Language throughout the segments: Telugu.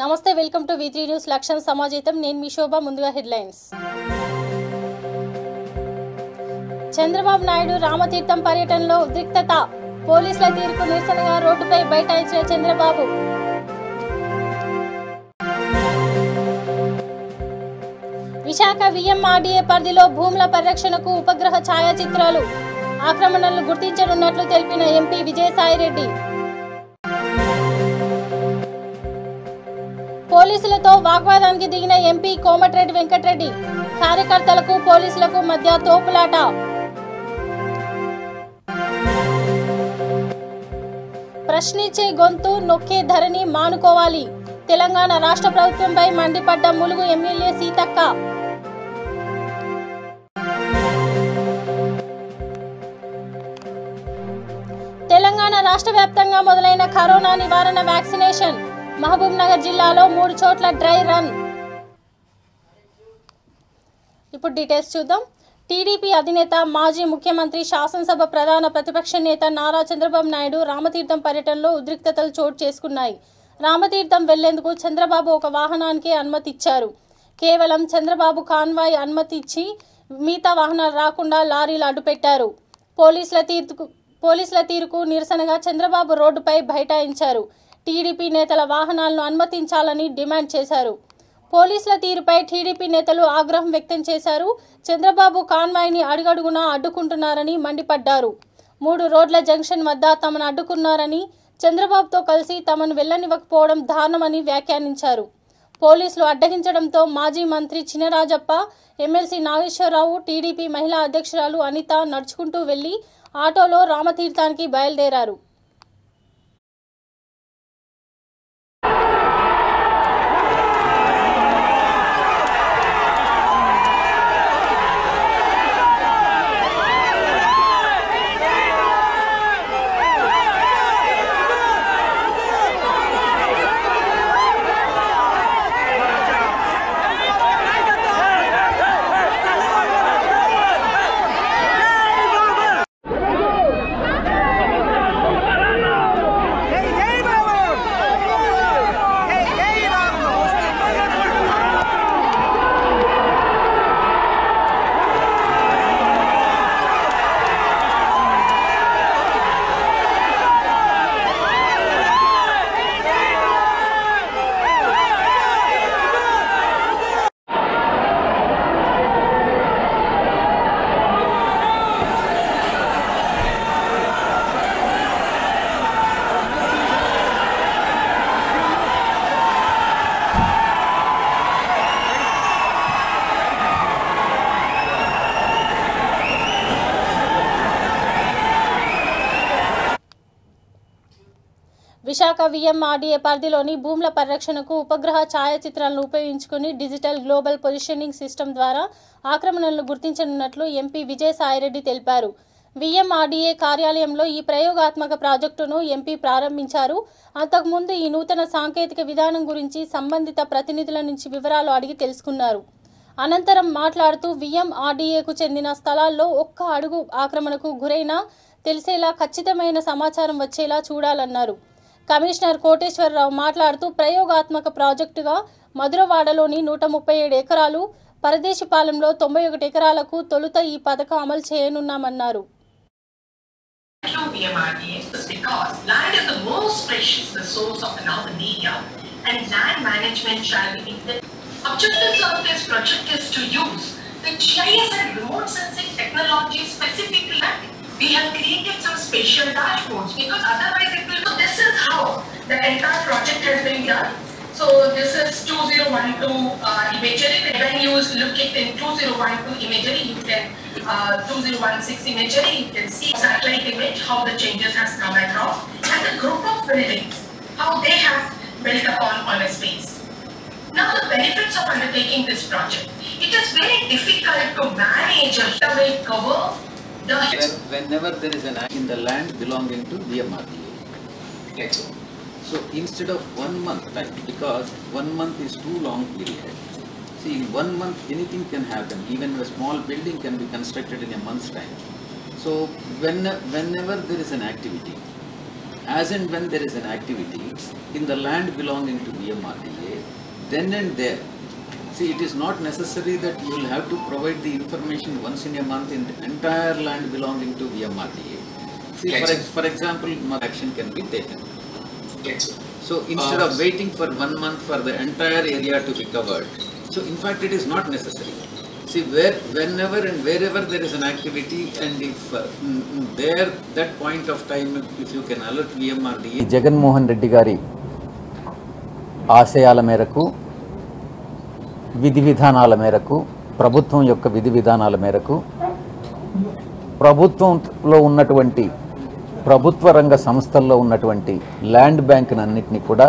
నమస్తే వెల్కమ్ టు V3 న్యూస్ లక్ష్యం సమాజేతం నేను మీ శోభ ముందుగా హెడ్లైన్స్ చంద్రబాబు నాయుడు రామతీర్థం పర్యటనలో ఉద్రిక్తత పోలీసుల తీరుకు నిరసనగా రోడ్డుపై బైఠాయించిన చంద్రబాబు విశాఖ VMRDA పరిధిలో భూముల పరిరక్షణకు ఉపగ్రహ ఛాయాచిత్రాలు ఆక్రమణలను గుర్తించనున్నట్లు తెలిపిన ఎంపీ విజయసాయిరెడ్డి పోలీసులతో వాగ్వాదానికి దిగిన ఎంపీ కోమటిరెడ్డి వెంకటరెడ్డి కార్యకర్తలకు పోలీసులకు మధ్య తోపులాట ప్రశ్నించే గొంతు నొక్కే ధరణి మానుకోవాలి తెలంగాణ రాష్ట్ర ప్రభుత్వంపై మండిపడ్డ ములుగు ఎమ్మెల్యే సీతక్క తెలంగాణ రాష్ట్ర వ్యాప్తంగా మొదలైన కరోనా నివారణ వ్యాక్సినేషన్ మహబూబ్ నగర్ జిల్లాలో 3 చోట్ల డ్రై రన్. ఇప్పుడు డీటెయిల్స్ చూద్దాం. టీడీపీ అధినేత మాజీ ముఖ్యమంత్రి శాసనసభ ప్రధాన ప్రతిపక్ష నేత నారా చంద్రబాబు నాయుడు రామతీర్థం పర్యటనలో ఉద్రిక్తతలు చోటు చేసుకున్నాయి. రామతీర్థం వెళ్లేందుకు చంద్రబాబు ఒక వాహనానికి అనుమతి ఇచ్చారు. కేవలం చంద్రబాబు కాన్వాయ్ అనుమతి ఇచ్చి మిగతా వాహనాలు రాకుండా లారీలు అడ్డుపెట్టారు. పోలీసుల తీరుకు నిరసనగా చంద్రబాబు రోడ్డుపై బైఠాయించారు. టీడీపీ నేతల వాహనాలను అనుమతించాలని డిమాండ్ చేశారు. పోలీసుల తీరుపై టీడీపీ నేతలు ఆగ్రహం వ్యక్తం చేశారు. చంద్రబాబు కాన్వాయ్ని అడుగడుగునా అడ్డుకుంటున్నారని మండిపడ్డారు. 3 రోడ్ల జంక్షన్ వద్ద తమను అడ్డుకున్నారని చంద్రబాబుతో కలిసి తమను వెళ్లనివ్వకపోవడం దారుణమని వ్యాఖ్యానించారు. పోలీసులు అడ్డగించడంతో మాజీ మంత్రి చినరాజప్ప, ఎమ్మెల్సీ నాగేశ్వరరావు, టీడీపీ మహిళా అధ్యక్షురాలు అనిత నడుచుకుంటూ వెళ్లి ఆటోలో రామతీర్థానికి బయలుదేరారు. విశాఖ VMRDA పరిధిలోని భూముల పరిరక్షణకు ఉపగ్రహ ఛాయాచిత్రాలను ఉపయోగించుకుని డిజిటల్ గ్లోబల్ పొజిషనింగ్ సిస్టమ్ ద్వారా ఆక్రమణలను గుర్తించనున్నట్లు ఎంపీ విజయసాయిరెడ్డి తెలిపారు. VMRDA కార్యాలయంలో ఈ ప్రయోగాత్మక ప్రాజెక్టును ఎంపీ ప్రారంభించారు. అంతకుముందు ఈ నూతన సాంకేతిక విధానం గురించి సంబంధిత ప్రతినిధుల నుంచి వివరాలు అడిగి తెలుసుకున్నారు. అనంతరం మాట్లాడుతూ VMRDAకు చెందిన స్థలాల్లో ఒక్క అడుగు ఆక్రమణకు గురైనా తెలిసేలా ఖచ్చితమైన సమాచారం వచ్చేలా చూడాలన్నారు. కమిషనర్ కోటేశ్వరరావు మాట్లాడుతూ ప్రయోగాత్మక ప్రాజెక్టుగా మధురవాడలోని 137 ఎకరాలు, పరదేశిపాలెంలో 91 ఎకరాలకు తొలుత ఈ పథకం అమలు చేయనున్నామన్నారు. Because land is the most precious resource of another media, and land management shall be the objectives of this project is to use the GIS and remote sensing technology specifically. We have created some spatial dashboards because otherwise it will. So this is how the entire project has been done. So this is 2012 imagery. When you look at in 2012 imagery, you can 2016 imagery, you can see satellite image how the changes has come across, and the group of buildings how they have built upon on a space. Now the benefits of undertaking this project. It is very difficult to manage a will cover. Whenever there is an act in the land belonging to VMRDA. Okay. So instead of 1 month time, because 1 month is too long period. See, in 1 month anything can happen. Even a small building can be constructed in a month's time. So whenever there is an activity, as and when there is an activity in the land belonging to VMRDA, then and there. See, it is not necessary that you will have to provide the information once in a month in the entire land belonging to VMRDA. See, for example, action can be taken. So instead of waiting for 1 month for the entire area to be covered, so in fact it is not necessary. See, whenever and wherever there is an activity, and if there that point of time, if you can alert VMRDA. Jaganmohan Reddy గారి ఆశయాల మేరకు, విధి విధానాల మేరకు, ప్రభుత్వం యొక్క విధి విధానాల మేరకు ప్రభుత్వంలో ఉన్నటువంటి ప్రభుత్వ రంగ సంస్థల్లో ఉన్నటువంటి ల్యాండ్ బ్యాంకునన్నిటిని కూడా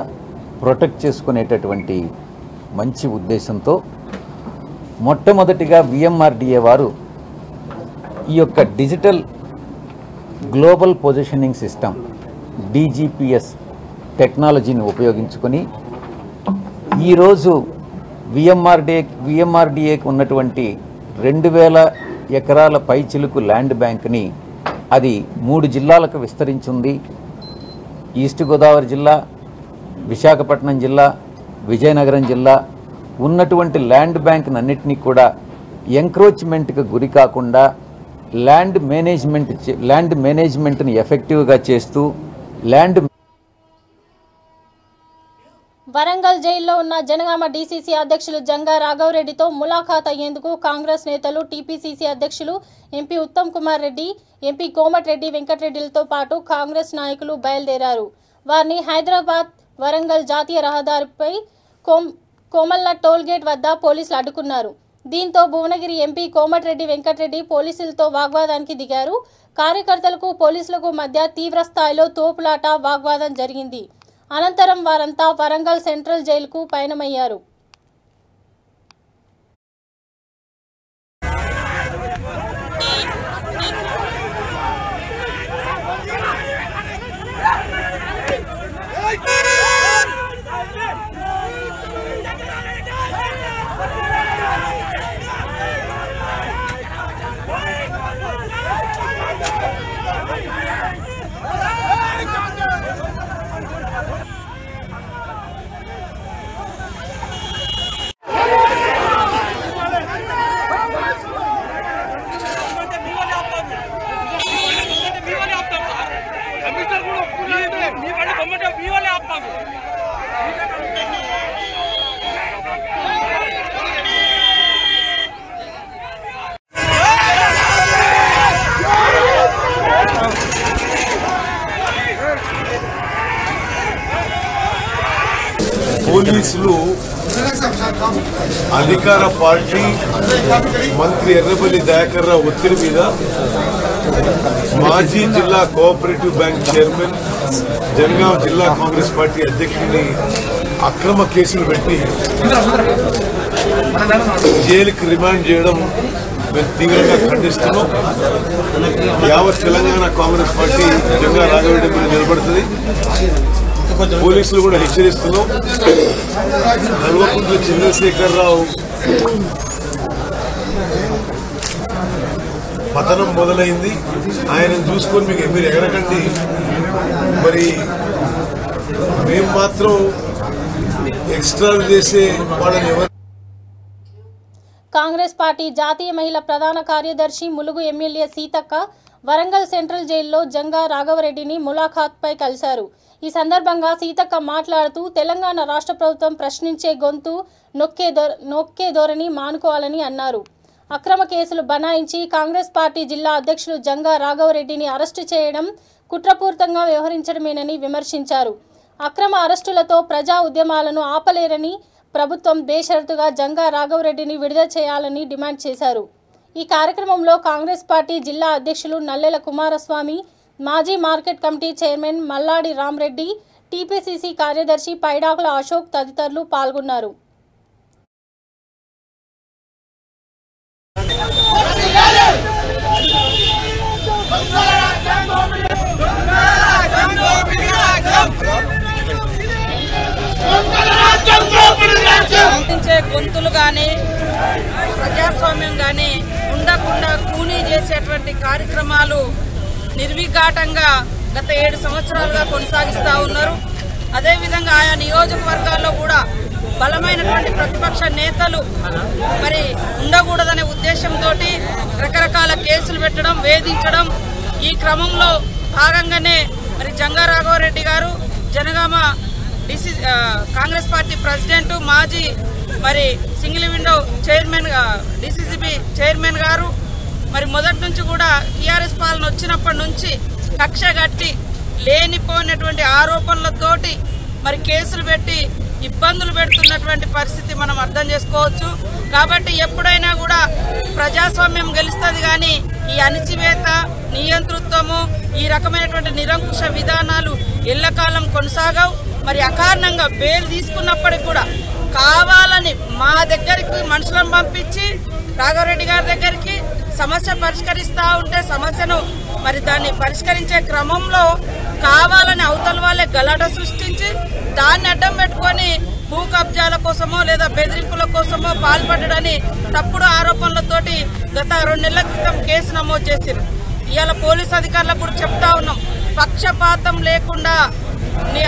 ప్రొటెక్ట్ చేసుకునేటటువంటి మంచి ఉద్దేశంతో మొట్టమొదటిగా VMRDA వారు ఈ యొక్క digital global positioning system DGPS టెక్నాలజీని ఉపయోగించుకొని ఈరోజు VMRDAకి ఉన్నటువంటి 2000 ఎకరాల పైచిలుకు ల్యాండ్ బ్యాంక్ని అది 3 జిల్లాలకు విస్తరించింది. ఈస్ట్ గోదావరి జిల్లా, విశాఖపట్నం జిల్లా, విజయనగరం జిల్లా ఉన్నటువంటి ల్యాండ్ బ్యాంక్నన్నిటినీ కూడా ఎంక్రోచ్మెంట్కి గురి కాకుండా ల్యాండ్ మేనేజ్మెంట్ని ఎఫెక్టివ్గా చేస్తూ వరంగల్ జైల్లో ఉన్న జనగామ డీసీసీ అధ్యక్షులు జంగా రాఘవరెడ్డితో ములాఖాత్ అయ్యేందుకు కాంగ్రెస్ నేతలు, టీపీసీసీ అధ్యక్షులు ఎంపీ ఉత్తమ్ కుమార్ రెడ్డి, ఎంపీ కోమటిరెడ్డి వెంకటరెడ్డిలతో పాటు కాంగ్రెస్ నాయకులు బయలుదేరారు. వారిని హైదరాబాద్ వరంగల్ జాతీయ రహదారిపై కోమల్ల టోల్గేట్ వద్ద పోలీసులు అడ్డుకున్నారు. దీంతో భువనగిరి ఎంపీ కోమటిరెడ్డి వెంకటరెడ్డి పోలీసులతో వాగ్వాదానికి దిగారు. కార్యకర్తలకు పోలీసులకు మధ్య తీవ్ర స్థాయిలో తోపులాట, వాగ్వాదం జరిగింది. అనంతరం వారంతా వరంగల్ సెంట్రల్ జైలుకు పయనమయ్యారు. పోలీసులు అధికార పార్టీ మంత్రి ఎర్రబెల్లి దయాకర్ రావు ఒత్తిడి మీద మాజీ జిల్లా కోఆపరేటివ్ బ్యాంక్ చైర్మన్, జనగామ జిల్లా కాంగ్రెస్ పార్టీ అధ్యక్షుడిని అక్రమ కేసులు పెట్టి జైలుకి రిమాండ్ చేయడం మేము తీవ్రంగా ఖండిస్తున్నాం. యావత్ తెలంగాణ కాంగ్రెస్ పార్టీ జంగా రాఘవరెడ్డి మీద నిలబడుతుంది. పోలీసులు కూడా హెచ్చరిస్తున్నాం. కల్వకుంట్ల చంద్రశేఖరరావు పతనం మొదలైంది. ఆయనను చూసుకొని మీరు ఎగరకండి. మరి మేము మాత్రం ఎక్స్ట్రా చేసే వాళ్ళని ఎవరు. కాంగ్రెస్ పార్టీ జాతీయ మహిళా ప్రధాన కార్యదర్శి, ములుగు ఎమ్మెల్యే సీతక్క వరంగల్ సెంట్రల్ జైల్లో జంగా రాఘవరెడ్డిని ములాఖాత్పై కలిశారు. ఈ సందర్భంగా సీతక్క మాట్లాడుతూ తెలంగాణ రాష్ట్ర ప్రభుత్వం ప్రశ్నించే గొంతు నొక్కే ధోరణి మానుకోవాలని అన్నారు. అక్రమ కేసులు బనాయించి కాంగ్రెస్ పార్టీ జిల్లా అధ్యక్షులు జంగా రాఘవరెడ్డిని అరెస్టు చేయడం కుట్రపూరితంగా వ్యవహరించడమేనని విమర్శించారు. అక్రమ అరెస్టులతో ప్రజా ఉద్యమాలను ఆపలేరని, ప్రభుత్వం బేషరతుగా జంగా రాఘవరెడ్డిని విడుదల చేయాలని డిమాండ్ చేశారు. ఈ కార్యక్రమంలో కాంగ్రెస్ పార్టీ జిల్లా అధ్యక్షులు నల్లెల కుమారస్వామి, మాజీ market committee chairman Malladi Rama Reddy, TPCC కార్యదర్శి పైడాకుల అశోక్ తదితరులు పాల్గొన్నారు. గొంతులు కానీ ప్రజాస్వామ్యం కానీ ఉండకుండా కూనీ చేసేటువంటి కార్యక్రమాలు నిర్విఘాటంగా గత 7 సంవత్సరాలుగా కొనసాగిస్తూ ఉన్నారు. అదేవిధంగా ఆయా నియోజకవర్గాల్లో కూడా బలమైనటువంటి ప్రతిపక్ష నేతలు మరి ఉండకూడదనే ఉద్దేశంతో రకరకాల కేసులు పెట్టడం, వేధించడం, ఈ క్రమంలో భాగంగానే మరి జంగా రాఘవరెడ్డి గారు జనగామ కాంగ్రెస్ పార్టీ ప్రెసిడెంట్, మాజీ మరి single window chairman, DCCB chairman గారు మరి మొదటి నుంచి కూడా టీఆర్ఎస్ పాలన వచ్చినప్పటి నుంచి కక్ష కట్టి లేనిపోయినటువంటి ఆరోపణలతోటి మరి కేసులు పెట్టి ఇబ్బందులు పెడుతున్నటువంటి పరిస్థితి మనం అర్థం చేసుకోవచ్చు. కాబట్టి ఎప్పుడైనా కూడా ప్రజాస్వామ్యం గెలుస్తుంది, కానీ ఈ అణిచివేత, నియంతృత్వము, ఈ రకమైనటువంటి నిరంకుశ విధానాలు ఎల్లకాలం కొనసాగవు. మరి అకారణంగా బెయిల్ తీసుకున్నప్పటికి కూడా కావాలని మా దగ్గరికి మనుషులను పంపించి రాఘవరెడ్డి గారి దగ్గరికి సమస్య పరిష్కరిస్తూ ఉంటే సమస్యను మరి దాన్ని పరిష్కరించే క్రమంలో కావాలని అవతల వాళ్ళే గలాట సృష్టించి దాన్ని అడ్డం పెట్టుకొని భూ కబ్జాల కోసమో లేదా బెదిరింపుల కోసమో పాల్పడ్డని తప్పుడు ఆరోపణలతోటి గత 2 నెలల క్రితం కేసు నమోదు చేశారు. ఇవాళ పోలీసు అధికారులకు కూడా చెప్తా ఉన్నాం, పక్షపాతం లేకుండా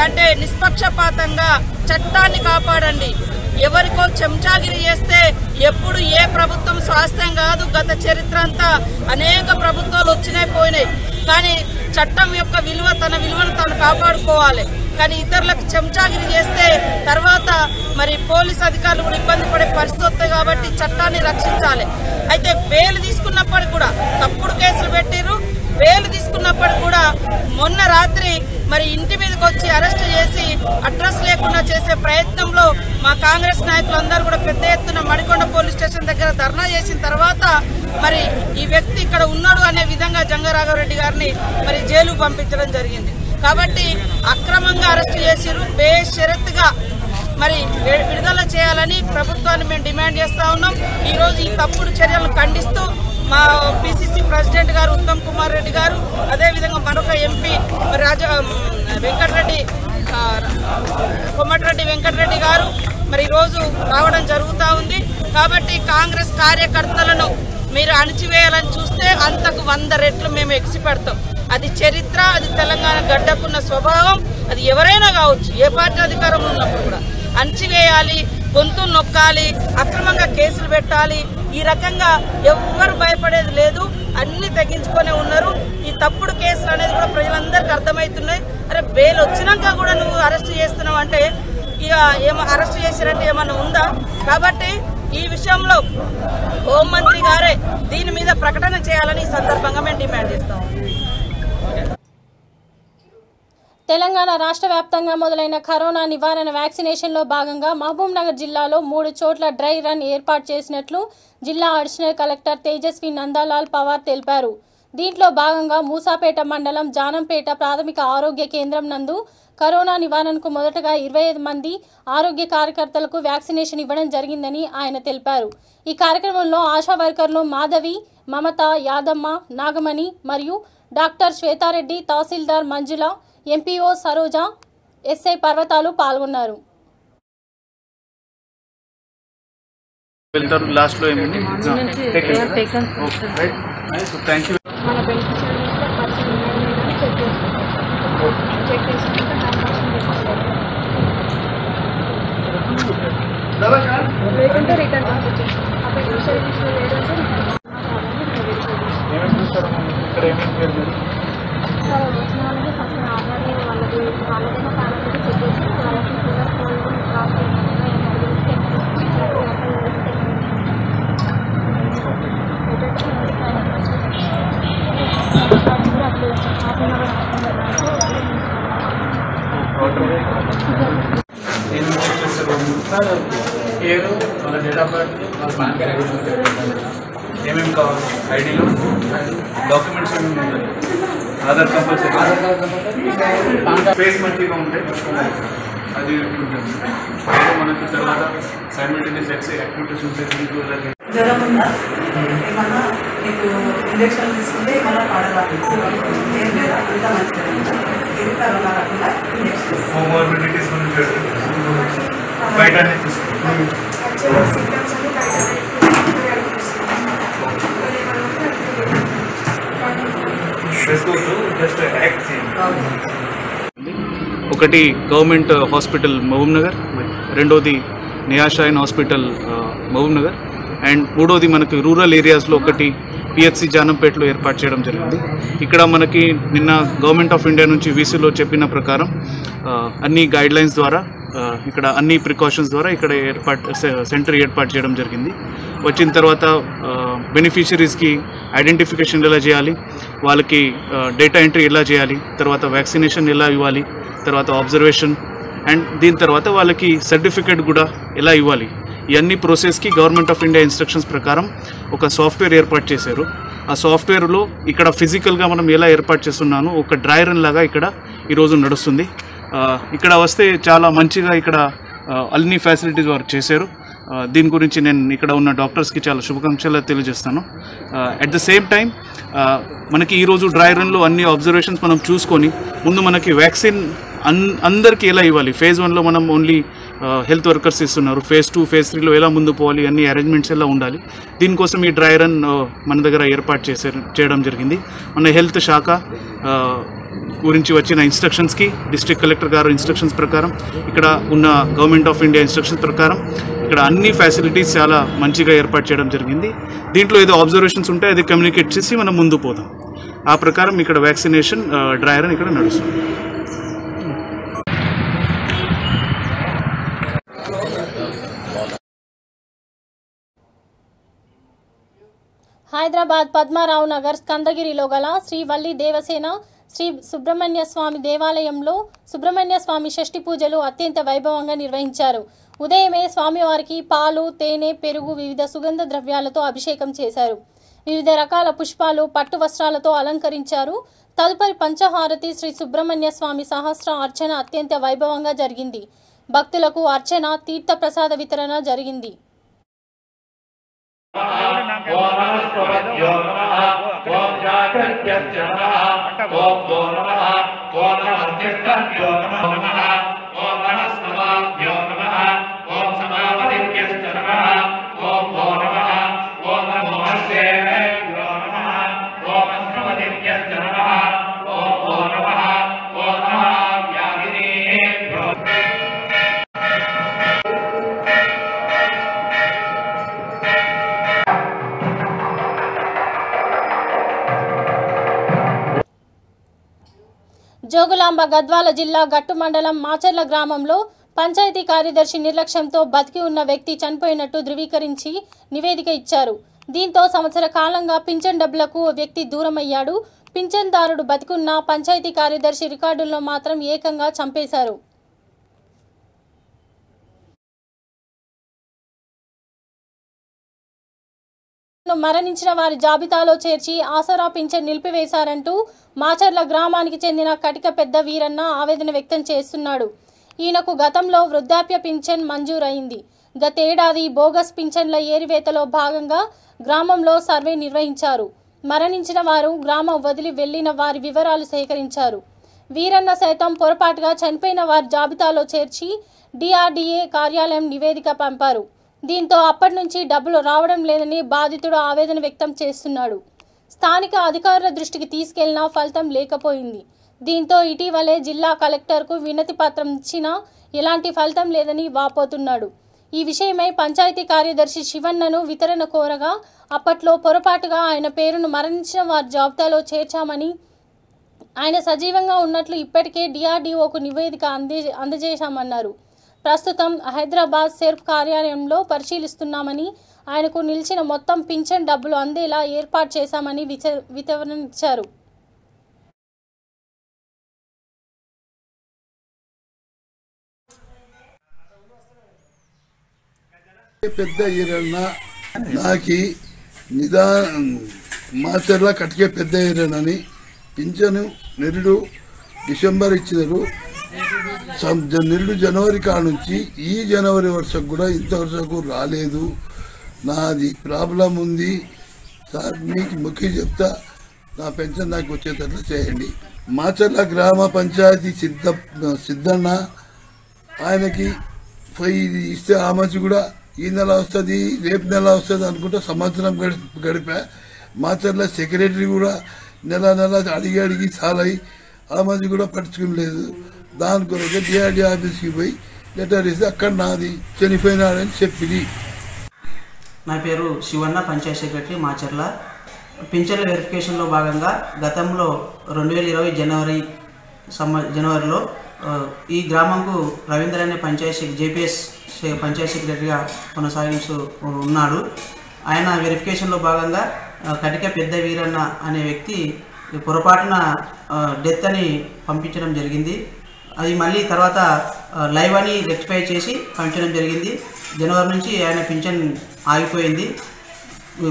అంటే నిష్పక్షపాతంగా చట్టాన్ని కాపాడండి. ఎవరికో చెంచాగిరి చేస్తే ఎప్పుడు ఏ ప్రభుత్వం స్వాస్థ్యం కాదు. గత చరిత్ర అంతా అనేక ప్రభుత్వాలు వచ్చినాయి, పోయినాయి. కానీ చట్టం యొక్క విలువ, తన విలువను తను కాపాడుకోవాలి. కానీ ఇతరులకు చెంచాగిరి చేస్తే తర్వాత మరి పోలీసు అధికారులు కూడా ఇబ్బంది పడే పరిస్థితి వస్తాయి. కాబట్టి చట్టాన్ని రక్షించాలి. అయితే బెయిల్ తీసుకున్నప్పటికి కూడా తప్పుడు కేసులు పెట్టిరు. బెయిల్ తీసుకున్నప్పటికి కూడా మొన్న రాత్రి మరి ఇంటి మీదకి వచ్చి అరెస్ట్ చేసి అడ్రస్ లేకుండా చేసే ప్రయత్నంలో మా కాంగ్రెస్ నాయకులందరూ కూడా పెద్ద ఎత్తున మడికొండ పోలీస్ స్టేషన్ దగ్గర ధర్నా చేసిన తర్వాత మరి ఈ వ్యక్తి ఇక్కడ ఉన్నాడు అనే విధంగా జంగా రాఘవరెడ్డి గారిని మరి జైలు పంపించడం జరిగింది. కాబట్టి అక్రమంగా అరెస్ట్ చేసిరు. బేషరతుగా మరి విడుదల చేయాలని ప్రభుత్వాన్ని మేము డిమాండ్ చేస్తా ఉన్నాం. ఈరోజు ఈ తప్పుడు చర్యలను ఖండిస్తూ మా పిసిసి ప్రెసిడెంట్ గారు ఉత్తమ్ కుమార్ రెడ్డి గారు, అదేవిధంగా మరొక ఎంపీ కొమ్మటిరెడ్డి వెంకటరెడ్డి గారు మరి ఈరోజు రావడం జరుగుతూ ఉంది. కాబట్టి కాంగ్రెస్ కార్యకర్తలను మీరు అణిచివేయాలని చూస్తే అంతకు 100 రెట్లు మేము ఎగిసిపెడతాం. అది చరిత్ర, అది తెలంగాణ గడ్డకున్న స్వభావం. అది ఎవరైనా కావచ్చు, ఏ పార్టీ అధికారంలో ఉన్నప్పుడు కూడా అణిచివేయాలి, గొంతు నొక్కాలి, అక్రమంగా కేసులు పెట్టాలి. ఈ రకంగా ఎవ్వరు భయపడేది లేదు. అన్ని తగ్గించుకునే ఉన్నారు. ఈ తప్పుడు కేసులు అనేది కూడా ప్రజలందరికీ అర్థమవుతున్నాయి. అరే బెయిల్ వచ్చినాక కూడా నువ్వు అరెస్ట్ చేస్తున్నావు అంటే ఇక అరెస్ట్ చేసినట్టు ఏమన్నా ఉందా? కాబట్టి ఈ విషయంలో హోంమంత్రి గారే దీని మీద ప్రకటన చేయాలని ఈ సందర్భంగా మేము డిమాండ్ చేస్తాం. తెలంగాణ రాష్ట్ర వ్యాప్తంగా మొదలైన కరోనా నివారణ వ్యాక్సినేషన్లో భాగంగా మహబూబ్నగర్ జిల్లాలో 3 చోట్ల డ్రై రన్ ఏర్పాటు చేసినట్లు జిల్లా అడిషనల్ కలెక్టర్ తేజస్వి నందాలాల్ పవార్ తెలిపారు. దీంట్లో భాగంగా మూసాపేట మండలం జానంపేట ప్రాథమిక ఆరోగ్య కేంద్రం నందు కరోనా నివారణకు మొదటగా 25 మంది ఆరోగ్య కార్యకర్తలకు వ్యాక్సినేషన్ ఇవ్వడం జరిగిందని ఆయన తెలిపారు. ఈ కార్యక్రమంలో ఆశా వర్కర్లు మాధవి, మమత, యాదమ్మ, నాగమణి మరియు డాక్టర్ శ్వేతారెడ్డి, తహసీల్దార్ మంజుల, ఎంపీఓ సరోజ, ఎస్ఐ పర్వతాలు పాల్గొన్నారు. పేరు, వాళ్ళ డేట్ ఆఫ్ బర్త్, వాళ్ళ ఏమేమి కావాలి, ఐడీలో డాక్యుమెంట్స్ ఏమేమి ఉంటాయి, ఆధార్ కంపల్సరీ, ఫేస్ మంచిగా ఉంటే అది ఉంటుంది. మనకి తర్వాత సైమల్టేనియస్ యాక్టివిటీస్ ఉంటాయి. జ్వరం ఉందా, ఏమన్నా మీకు ఇంజక్షన్ తీసుకుంటే ఏమన్నా పడవాలి, ఏం లేదా, అంతా మంచిగా ఇది కరోనా రాకుండా ఇంజక్షన్ కోమార్బిడిటీస్ గురించి బయట ఒకటి గవర్నమెంట్ హాస్పిటల్ మహబూబ్ నగర్, రెండోది నియాషాయిన్ హాస్పిటల్ మహబూబ్ నగర్, అండ్ మూడోది మనకు రూరల్ ఏరియాస్లో ఒకటి పిహెచ్సి జానంపేటలో ఏర్పాటు చేయడం జరిగింది. ఇక్కడ మనకి నిన్న గవర్నమెంట్ ఆఫ్ ఇండియా నుంచి వీసీలో చెప్పిన ప్రకారం అన్ని గైడ్లైన్స్ ద్వారా ఇక్కడ అన్ని ప్రికాషన్స్ ద్వారా ఇక్కడ సెంటర్ ఏర్పాటు చేయడం జరిగింది. వచ్చిన తర్వాత బెనిఫిషరీస్కి ఐడెంటిఫికేషన్ ఎలా చేయాలి, వాళ్ళకి డేటా ఎంట్రీ ఎలా చేయాలి, తర్వాత వ్యాక్సినేషన్ ఎలా ఇవ్వాలి, తర్వాత అబ్జర్వేషన్, అండ్ దీని తర్వాత వాళ్ళకి సర్టిఫికేట్ కూడా ఎలా ఇవ్వాలి, ఇవన్నీ ప్రాసెస్కి గవర్నమెంట్ ఆఫ్ ఇండియా ఇన్స్ట్రక్షన్స్ ప్రకారం ఒక సాఫ్ట్వేర్ ఏర్పాటు చేశారు. ఆ సాఫ్ట్వేర్లో ఇక్కడ ఫిజికల్గా మనం ఎలా ఏర్పాటు చేస్తున్నాను ఒక డ్రై రన్ లాగా ఇక్కడ ఈరోజు నడుస్తుంది. ఇక్కడ వస్తే చాలా మంచిగా ఇక్కడ అన్ని ఫెసిలిటీస్ వారు చేశారు. దీని గురించి నేను ఇక్కడ ఉన్న డాక్టర్స్కి చాలా శుభాకాంక్షలు తెలియజేస్తాను. అట్ ద సేమ్ టైం మనకి ఈరోజు డ్రై రన్లో అన్ని అబ్జర్వేషన్స్ మనం చూసుకొని ముందు మనకి వ్యాక్సిన్ అందరికీ ఎలా ఇవ్వాలి, ఫేజ్ 1లో మనం ఓన్లీ హెల్త్ వర్కర్స్ ఇస్తున్నారు, ఫేజ్ 2 ఫేజ్ 3లో ఎలా ముందు పోవాలి, అన్ని అరేంజ్మెంట్స్ ఎలా ఉండాలి, దీనికోసం ఈ డ్రై రన్ మన దగ్గర ఏర్పాటు చేయడం జరిగింది. మన హెల్త్ శాఖ గురించి వచ్చిన ఇన్స్ట్రక్షన్స్కి డిస్ట్రిక్ట్ కలెక్టర్ గారు ఇన్స్ట్రక్షన్స్ ప్రకారం, ఇక్కడ ఉన్న గవర్నమెంట్ ఆఫ్ ఇండియా ఇన్స్ట్రక్షన్స్ ప్రకారం ఇక్కడ అన్ని ఫెసిలిటీస్ చాలా మంచిగా ఏర్పాటు చేయడం జరిగింది. దీంట్లో ఏదో అబ్జర్వేషన్స్ ఉంటే అది కమ్యూనికేట్ చేసి మనం ముందు పోదాం. ఆ ప్రకారం ఇక్కడ వ్యాక్సినేషన్ డ్రై రన్ ఇక్కడ నడుస్తుంది. హైదరాబాద్ పద్మారావు నగర్ స్కందగిరిలో గల శ్రీ వల్లి దేవసేన శ్రీ సుబ్రహ్మణ్య స్వామి దేవాలయంలో సుబ్రహ్మణ్య స్వామి షష్ఠి పూజలు అత్యంత వైభవంగా నిర్వహించారు. ఉదయమే స్వామివారికి పాలు, తేనె, పెరుగు, వివిధ సుగంధ ద్రవ్యాలతో అభిషేకం చేశారు. వివిధ రకాల పుష్పాలు, పట్టు వస్త్రాలతో అలంకరించారు. తదుపరి పంచహారతి శ్రీ సుబ్రహ్మణ్య స్వామి సహస్ర అర్చన అత్యంత వైభవంగా జరిగింది. భక్తులకు అర్చన, తీర్థ ప్రసాద వితరణ జరిగింది. జోగులాంబ గద్వాల జిల్లా గట్టు మండలం మాచర్ల గ్రామంలో పంచాయతీ కార్యదర్శి నిర్లక్ష్యంతో బతికి ఉన్న వ్యక్తి చనిపోయినట్టు ధృవీకరించి నివేదిక ఇచ్చారు. దీంతో సంవత్సర కాలంగా పింఛన్ డబ్బులకు వ్యక్తి దూరమయ్యాడు. పింఛన్దారుడు బతికున్న పంచాయతీ కార్యదర్శి రికార్డుల్లో మాత్రం ఏకంగా చంపేశారు. మరణించిన వారి జాబితాలో చేర్చి ఆసరా పింఛన్ నిలిపివేశారంటూ మాచర్ల గ్రామానికి చెందిన కటిక పెద్ద వీరన్న ఆవేదన వ్యక్తం చేస్తున్నాడు. ఈయనకు గతంలో వృద్ధాప్య పింఛన్ మంజూరైంది. గతేడాది బోగస్ పింఛన్ల ఏరివేతలో భాగంగా గ్రామంలో సర్వే నిర్వహించారు. మరణించిన వారు గ్రామం వదిలి వెళ్లిన వారి వివరాలు సేకరించారు. వీరన్న సైతం పొరపాటుగా చనిపోయిన వారి జాబితాలో చేర్చి డిఆర్డీఏ కార్యాలయం నివేదిక పంపారు. దీంతో అప్పటి నుంచి డబ్బులు రావడం లేదని బాధితుడు ఆవేదన వ్యక్తం చేస్తున్నాడు. స్థానిక అధికారుల దృష్టికి తీసుకెళ్లినా ఫలితం లేకపోయింది. దీంతో ఇటీవలే జిల్లా కలెక్టర్కు వినతి పత్రం ఇచ్చినా ఎలాంటి ఫలితం లేదని వాపోతున్నాడు. ఈ విషయమై పంచాయతీ కార్యదర్శి శివన్నను వితరణ కోరగా అప్పట్లో పొరపాటుగా ఆయన పేరును మరణించిన వారి జాబితాలో చేర్చామని, ఆయన సజీవంగా ఉన్నట్లు ఇప్పటికే డిఆర్డీఓకు నివేదిక అందజేశామన్నారు. ప్రస్తుతం హైదరాబాద్ సెర్ప్ కార్యాలయంలో పరిశీలిస్తున్నామని, ఆయనకు నిలిచిన మొత్తం పింఛన్ డబ్బులు అందేలా ఏర్పాటు చేశామని వివరించారు. పెద్ద ఈరన్న నాకి మాచర్ల కటికే పెద్ద ఈరన్నని పింఛను నిరుడు డిసెంబర్ ఇచ్చినారు. నిరుడు జనవరి కాడ నుంచి ఈ జనవరి వరుసకు కూడా ఇంతవరకు రాలేదు. నాది ప్రాబ్లం ఉంది సార్, మీకు ముఖ్యం చెప్తా, నా పెన్షన్ నాకు వచ్చేటట్లు చేయండి. మాచర్ల గ్రామ పంచాయతీ సిద్ధన్న ఆయనకి ఇది ఇస్తే ఆ మధ్య కూడా ఈ నెల వస్తుంది, రేపు నెల వస్తుంది అనుకుంటా సంవత్సరం గడిపా. మాచర్ల సెక్రటరీ కూడా నెల అడిగి చాలా ఆ మధ్య కూడా పట్టించుకోలేదు. దాని కొరకు డిఆర్డీ ఆఫీస్కి పోయి లెటర్ ఇస్తే అక్కడ నాది చనిపోయినాడని చెప్పింది. నా పేరు శివన్న, పంచాయత్ సెక్రటరీ మాచర్ల. పింఛన్ల వెరిఫికేషన్లో భాగంగా గతంలో 2020 జనవరిలో ఈ గ్రామంకు రవీంద్ర అనే జేపీఎస్ పంచాయత్ సెక్రటరీగా కొనసాగిస్తూ ఉన్నాడు. ఆయన వెరిఫికేషన్లో భాగంగా కటిక పెద్ద వీరన్న అనే వ్యక్తి పొరపాటున డెత్ అని పంపించడం జరిగింది. అది మళ్ళీ తర్వాత లైవ్ అని రెక్టిఫై చేసి పంపించడం జరిగింది. జనవరి నుంచి ఆయన పింఛన్ ఆగిపోయింది.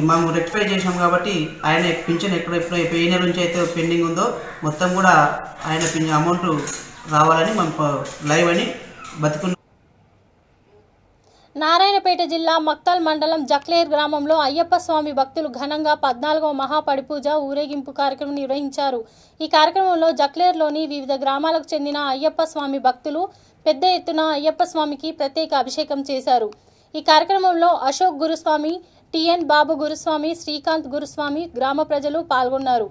మేము రెక్టిఫై చేసాం కాబట్టి ఆయన పింఛన్ ఎప్పుడెప్పుడు ఏ నెల నుంచి అయితే పెండింగ్ ఉందో మొత్తం కూడా ఆయన అమౌంట్ రావాలని మేము లైవ్ అని బతుకున్నాం. నారాయణపేట జిల్లా మక్తల్ మండలం జక్లేర్ గ్రామంలో అయ్యప్ప స్వామి భక్తులు ఘనంగా 14వ మహాపడిపూజ ఊరేగింపు కార్యక్రమం నిర్వహించారు. ఈ కార్యక్రమంలో జక్లేర్లోని వివిధ గ్రామాలకు చెందిన అయ్యప్ప స్వామి భక్తులు పెద్ద ఎత్తున అయ్యప్ప స్వామికి ప్రత్యేక అభిషేకం చేశారు. ఈ కార్యక్రమంలో అశోక్ గురుస్వామి, టిఎన్ బాబు గురుస్వామి, శ్రీకాంత్ గురుస్వామి, గ్రామ ప్రజలు పాల్గొన్నారు.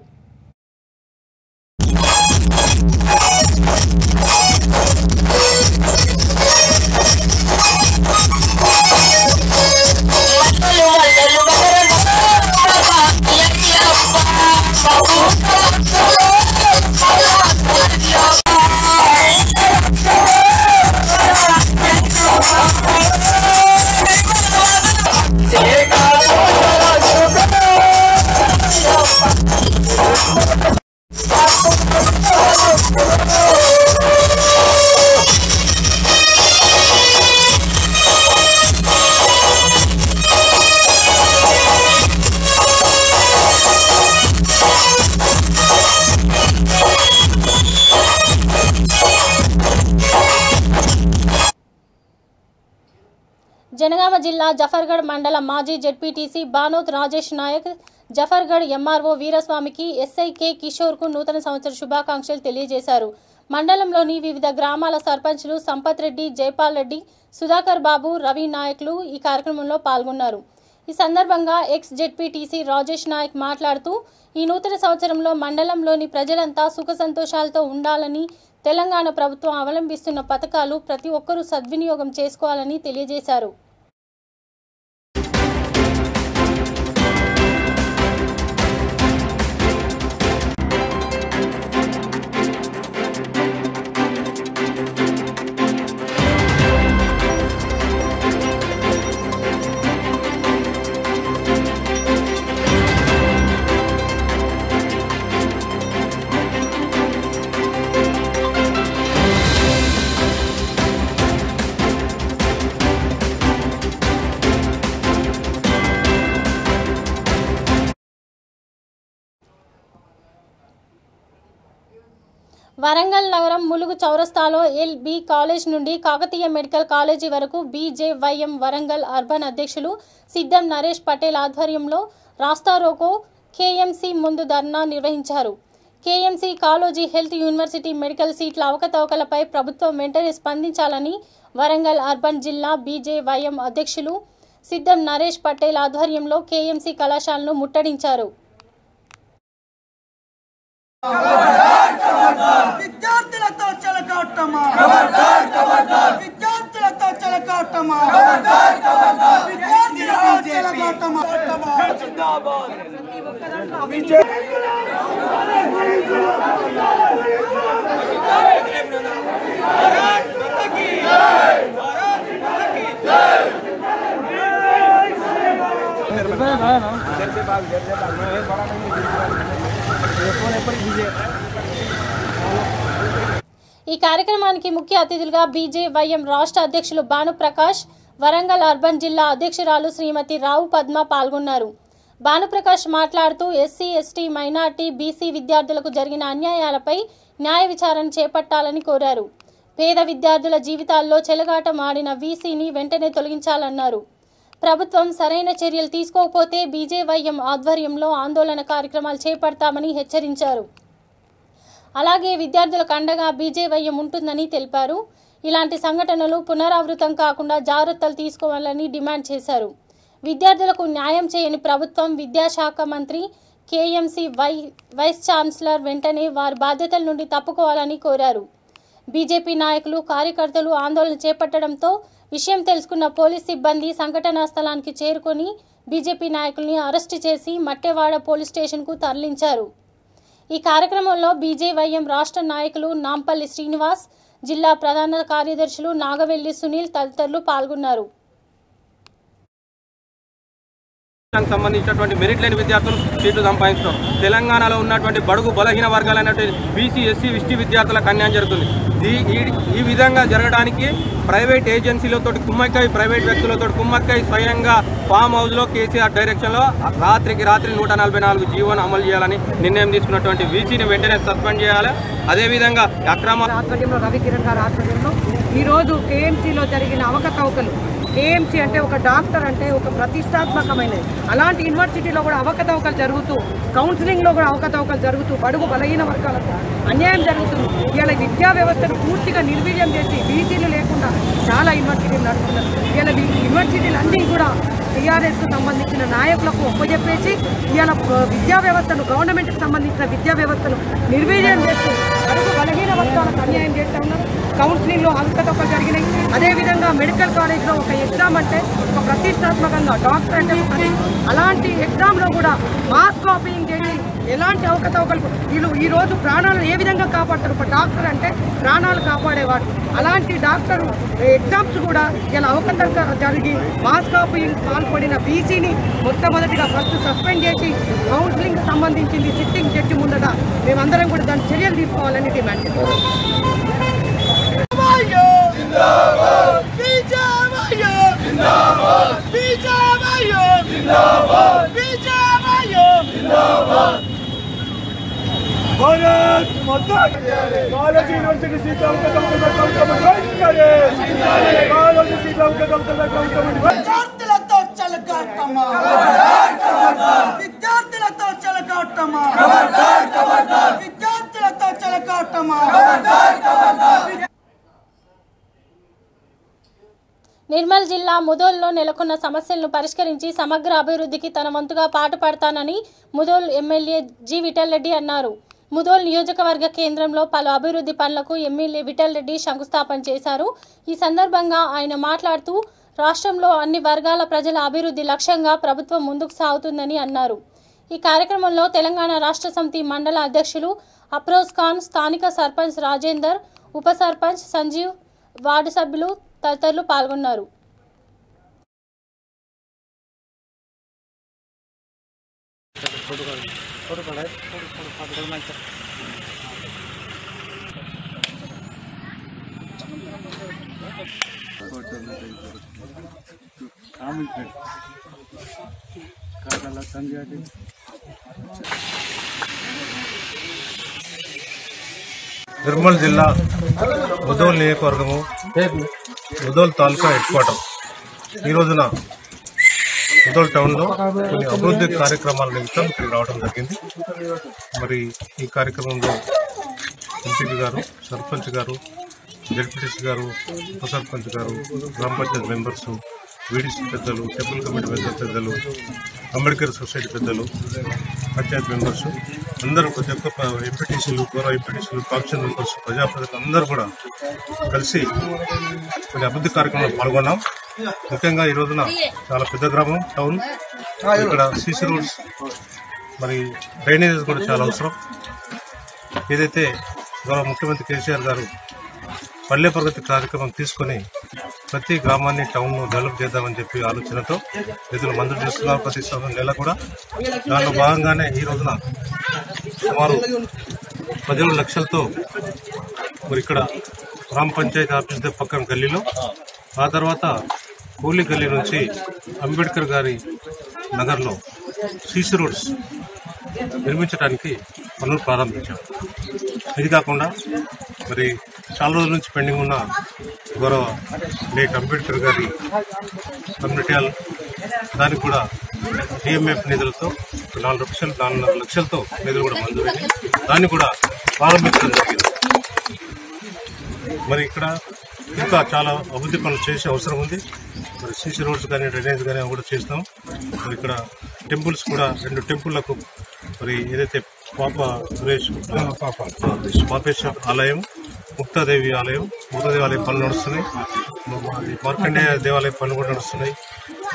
జనగామ జిల్లా జఫర్గఢ్ మండల మాజీ జెడ్పీటీసీ బానోత్ రాజేష్ నాయక్ జఫర్గఢ్ ఎంఆర్ఓ వీరస్వామికి ఎస్ఐ కె కిషోర్కు నూతన సంవత్సర శుభాకాంక్షలు తెలియజేశారు. మండలంలోని వివిధ గ్రామాల సర్పంచ్లు సంపత్ రెడ్డి, జైపాల్ రెడ్డి, సుధాకర్ బాబు, రవి నాయక్లు ఈ కార్యక్రమంలో పాల్గొన్నారు. ఈ సందర్భంగా ఎక్స్ జెడ్పీటీసీ రాజేష్ నాయక్ మాట్లాడుతూ ఈ నూతన సంవత్సరంలో మండలంలోని ప్రజలంతా సుఖ సంతోషాలతో ఉండాలని, తెలంగాణ ప్రభుత్వం అవలంబిస్తున్న పథకాలు ప్రతి ఒక్కరూ సద్వినియోగం చేసుకోవాలని తెలియజేశారు. వరంగల్ నగరం ములుగు చౌరస్తాలో ఎల్బీ కాలేజ్ నుండి కాకతీయ మెడికల్ కాలేజీ వరకు బీజేవైఎం వరంగల్ అర్బన్ అధ్యక్షులు సిద్ధం నరేష్ పటేల్ ఆధ్వర్యంలో రాస్తారోకో కేఎంసీ ముందు ధర్నా నిర్వహించారు. KMC college health university medical సీట్ల అవకతవకలపై ప్రభుత్వం వెంటనే స్పందించాలని వరంగల్ అర్బన్ జిల్లా బీజేవైఎం అధ్యక్షులు సిద్ధం నరేష్ పటేల్ ఆధ్వర్యంలో కేఎంసీ కళాశాలను ముట్టడించారు. విద్యార్థులతో చెలగాటమా, విద్యార్థులతో చెలగాటమా, విద్యార్థులతో చెలగాటమా. ఈ కార్యక్రమానికి ముఖ్య అతిథులుగా బీజేవైఎం రాష్ట్ర అధ్యక్షులు భానుప్రకాష్, వరంగల్ అర్బన్ జిల్లా అధ్యక్షురాలు శ్రీమతి రావు పద్మ పాల్గొన్నారు. భానుప్రకాష్ మాట్లాడుతూ ఎస్సీ, ఎస్టీ, మైనార్టీ, బీసీ విద్యార్థులకు జరిగిన అన్యాయాలపై న్యాయ విచారణ చేపట్టాలని కోరారు. పేద విద్యార్థుల జీవితాల్లో చెలగాటం ఆడిన వీసీని వెంటనే తొలగించాలన్నారు. ప్రభుత్వం సరైన చర్యలు తీసుకోకపోతే బీజేవైఎం ఆధ్వర్యంలో ఆందోళన కార్యక్రమాలు చేపడతామని హెచ్చరించారు. అలాగే విద్యార్థులకు అండగా బీజేవైఎం ఉంటుందని తెలిపారు. ఇలాంటి సంఘటనలు పునరావృతం కాకుండా జాగ్రత్తలు తీసుకోవాలని డిమాండ్ చేశారు. విద్యార్థులకు న్యాయం చేయని ప్రభుత్వం, విద్యాశాఖ మంత్రి, కేఎంసీ వైస్ ఛాన్సలర్ వెంటనే వారి బాధ్యతల నుండి తప్పుకోవాలని కోరారు. బీజేపీ నాయకులు కార్యకర్తలు ఆందోళన చేపట్టడంతో విషయం తెలుసుకున్న పోలీస్ సిబ్బంది సంఘటనా స్థలానికి చేరుకొని బీజేపీ నాయకుల్ని అరెస్టు చేసి మట్టెవాడ పోలీస్ స్టేషన్కు తరలించారు. ఈ కార్యక్రమంలో బీజేవైఎం రాష్ట్ర నాయకులు నాంపల్లి శ్రీనివాస్, జిల్లా ప్రధాన కార్యదర్శులు నాగవెల్లి సునీల్ తదితరులు పాల్గొన్నారు. సంబంధించినటువంటి మెరిట్ లేని విద్యార్థులు సీట్లు సంపాదించడం, తెలంగాణలో ఉన్నటువంటి బడుగు బలహీన వర్గాలైనటువంటి బీసీ, ఎస్సీ, ఎస్టీ విద్యార్థులకు అన్యాయం జరుగుతుంది. ఈ విధంగా జరగడానికి ప్రైవేట్ ఏజెన్సీలతో కుమ్మక్కై, ప్రైవేట్ వ్యక్తులతో కుమ్మక్కై స్వయంగా ఫామ్ హౌస్లో కేసీఆర్ డైరెక్షన్లో రాత్రికి రాత్రి 144 జీవోను అమలు చేయాలని నిర్ణయం తీసుకున్నటువంటి వీసీని వెంటనే సస్పెండ్ చేయాలి. అదేవిధంగా అక్రమ ఆధ్వర్యంలో రవికిరణ్ గారి ఆధ్వర్యంలో ఈరోజు కేఎంసీలో జరిగిన అవకతవకలు, కేఎంసీ అంటే ఒక డాక్టర్ అంటే ఒక ప్రతిష్టాత్మకమైనది, అలాంటి యూనివర్సిటీలో కూడా అవకతవకలు జరుగుతూ, కౌన్సిలింగ్లో కూడా అవకతవకలు జరుగుతూ బడుగు బలహీన వర్గాలకు అన్యాయం జరుగుతుంది. ఇవాళ విద్యా వ్యవస్థను పూర్తిగా నిర్వీర్యం చేసి బీసీలు లేకుండా చాలా యూనివర్సిటీలు నడుస్తున్నారు. ఇవాళ యూనివర్సిటీలు అన్నీ కూడా టీఆర్ఎస్కు సంబంధించిన నాయకులకు ఒప్పజెప్పేసి ఇవాళ విద్యా వ్యవస్థను, గవర్నమెంట్కి సంబంధించిన విద్యా వ్యవస్థను నిర్వీర్యం చేస్తూ బడుగు బలహీన వర్గాలకు అన్యాయం చేస్తూ ఉన్నారు. కౌన్సిలింగ్లో అవకతవకలు జరిగినాయి. అదేవిధంగా మెడికల్ కాలేజ్లో ఒక ఎగ్జామ్ అంటే ఒక ప్రతిష్టాత్మకంగా డాక్టర్ అంటే అలాంటి ఎగ్జామ్లో కూడా మాస్ కాపీయింగ్ చేసి ఎలాంటి అవకతవకలు ఈరోజు ప్రాణాలు ఏ విధంగా కాపాడతారు? ఒక డాక్టర్ అంటే ప్రాణాలు కాపాడేవాడు. అలాంటి డాక్టర్ ఎగ్జామ్స్ కూడా ఇలా అవకతవక జరిగి మాస్ కాపీయింగ్ పాల్పడిన బీసీని మొట్టమొదటిగా ఫస్ట్ సస్పెండ్ చేసి కౌన్సిలింగ్ సంబంధించింది సిట్టింగ్ జడ్జి ముందట మేమందరం కూడా దాని చర్యలు తీసుకోవాలని డిమాండ్ చేస్తున్నాం. भारत माता कॉलेज यूनिवर्सिटी सीटों का कॉलेज सीटों का विद्यार्थులతో చెలగాటమా విద్యార్థులతో చెలగాటమా విద్యార్థులతో చెలగాటమా. నిర్మల్ జిల్లా ముదోల్లో నెలకొన్న సమస్యలను పరిష్కరించి సమగ్ర అభివృద్ధికి తన వంతుగా పాటుపడతానని ముదోల్ ఎమ్మెల్యే జి విఠల్ రెడ్డి అన్నారు. ముదోల్ నియోజకవర్గ కేంద్రంలో పలు అభివృద్ధి పనులకు ఎమ్మెల్యే విఠల్ రెడ్డి శంకుస్థాపన చేశారు. ఈ సందర్భంగా ఆయన మాట్లాడుతూ రాష్ట్రంలో అన్ని వర్గాల ప్రజల అభివృద్ధి లక్ష్యంగా ప్రభుత్వం ముందుకు సాగుతుందని అన్నారు. ఈ కార్యక్రమంలో తెలంగాణ రాష్ట్ర సమితి మండల అధ్యక్షులు అప్రోజ్ ఖాన్, స్థానిక సర్పంచ్ రాజేందర్, ఉప సర్పంచ్ సంజీవ్, వార్డు సభ్యులు తదితరులు పాల్గొన్నారు. నిర్మల్ జిల్లా ముదోల్ నియోజకవర్గము, ముదోల్ తాలూకా హెడ్ క్వార్టర్. ఈ రోజున ముదోల్ టౌన్లో కొన్ని అభివృద్ధి కార్యక్రమాల నిమిత్తం ఇక్కడికి రావడం జరిగింది. మరి ఈ కార్యక్రమంలో ఎంపీపీ గారు, సర్పంచ్ గారు, జడ్పీటీసీ గారు, ఉప సర్పంచ్ గారు, గ్రామ పంచాయతీ మెంబర్స్, వీడీసీ పెద్దలు, టెంపుల్ కమిటీ పెద్దలు, అంబేద్కర్ సొసైటీ పెద్దలు, పంచాయతీ మెంబర్స్ అందరూ, ప్రతి ఒక్క ఎంపీటీసీలు, గౌరవ ఎంపీటీసీలు, కాన్స్టిట్యూషన్ మెంబర్స్, ప్రజాప్రతినిధులు అందరూ కూడా కలిసి కొన్ని అభివృద్ధి కార్యక్రమంలో పాల్గొన్నాం. ముఖ్యంగా ఈ రోజున చాలా పెద్ద గ్రామం టౌన్, ఇక్కడ సీసీ రోడ్స్, మరి డ్రైనేజెస్ కూడా చాలా అవసరం. ఏదైతే గౌరవ ముఖ్యమంత్రి కేసీఆర్ గారు పల్లె ప్రగతి కార్యక్రమం తీసుకొని ప్రతి గ్రామాన్ని టౌన్ను డెవలప్ చేద్దామని చెప్పి ఆలోచనతో నిధులు మంజూరు చేస్తున్నారు ప్రతి నెల కూడా. దానిలో భాగంగానే ఈ రోజున సుమారు 17 లక్షలతో మరి ఇక్కడ గ్రామ పంచాయతీ ఆఫీస్ పక్కన గల్లీలో, ఆ తర్వాత కూలీ గల్లీ నుంచి అంబేద్కర్ గారి నగర్లో సీసీ రోడ్స్ నిర్మించడానికి పనులు ప్రారంభించాం. ఇది కాకుండా మరి చాలా రోజుల నుంచి పెండింగ్ ఉన్న గౌరవ లేట్ అంబేద్కర్ గారి కమ్యూనిటీ హాల్, దానికి కూడా డిఎంఎఫ్ నిధులతో 4 లక్షలతో నిధులు కూడా మంజూరైంది. దాన్ని కూడా ప్రారంభించడం జరిగింది. మరి ఇక్కడ ఇంకా చాలా అభివృద్ధి పనులు చేసే అవసరం ఉంది. మరి సీసీ రోడ్స్ కానీ, డ్రైనేజ్ కానీ కూడా చేస్తాం. మరి ఇక్కడ టెంపుల్స్ కూడా 2 టెంపుళ్లకు మరి ఏదైతే పాపేశ్వర ఆలయం, ముక్తాదేవి ఆలయం పనులు నడుస్తున్నాయి. మార్కండేయ దేవాలయ పనులు కూడా నడుస్తున్నాయి.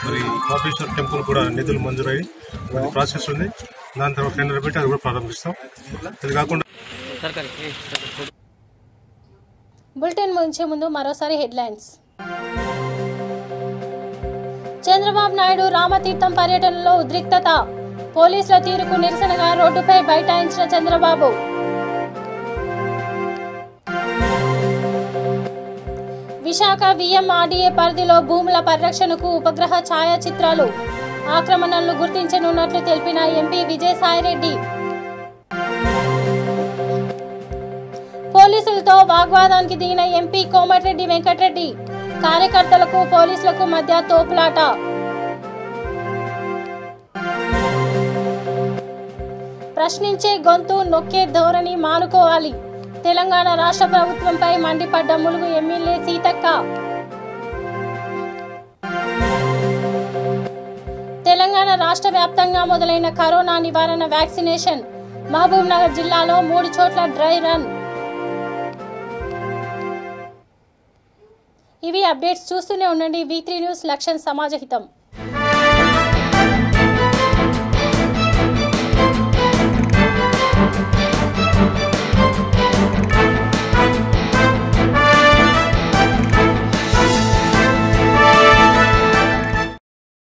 మరి కాపేశ్వర్ టెంపుల్ కూడా నిధులు మంజూరయ్యి ప్రాసెస్ ఉంది. దాని తర్వాత టెండర్ పెట్టి అది కూడా ప్రారంభిస్తాం. ఇది కాకుండా బులెటిన్ ముగించే ముందు మరోసారి హెడ్లైన్స్. చంద్రబాబు నాయుడు రామతీర్థం పర్యటనలో ఉద్రిక్తత. పోలీసుల తీరుకు నిరసనగా రోడ్డుపై బైఠాయించిన చంద్రబాబు. విశాఖ విఎంఆర్డీఏ పరిధిలో భూముల పరిరక్షణకు ఉపగ్రహ ఛాయాచిత్రాలు ఆక్రమణలను గుర్తించనున్నట్లు తెలిపిన ఎంపీ విజయసాయిరెడ్డి. పోలీసులతో వాగ్వాదానికి దిగిన ఎంపీ కోమటిరెడ్డి వెంకటరెడ్డి. కార్యకర్తలకు పోలీసులకు మధ్య తోపులాట. ప్రశ్నించే గొంతు నొక్కే ధోరణి మానుకోవాలి. తెలంగాణ రాష్ట్ర ప్రభుత్వంపై మండిపడ్డ ములుగు ఎమ్మెల్యే సీతక్క. తెలంగాణ రాష్ట్ర వ్యాప్తంగా మొదలైన కరోనా నివారణ వ్యాక్సినేషన్. మహబూబ్ నగర్ జిల్లాలో 3 చోట్ల డ్రై రన్. ఇవి అప్డేట్స్. చూస్తూనే ఉండండి V3 న్యూస్. లక్ష్యం సమాజహితం.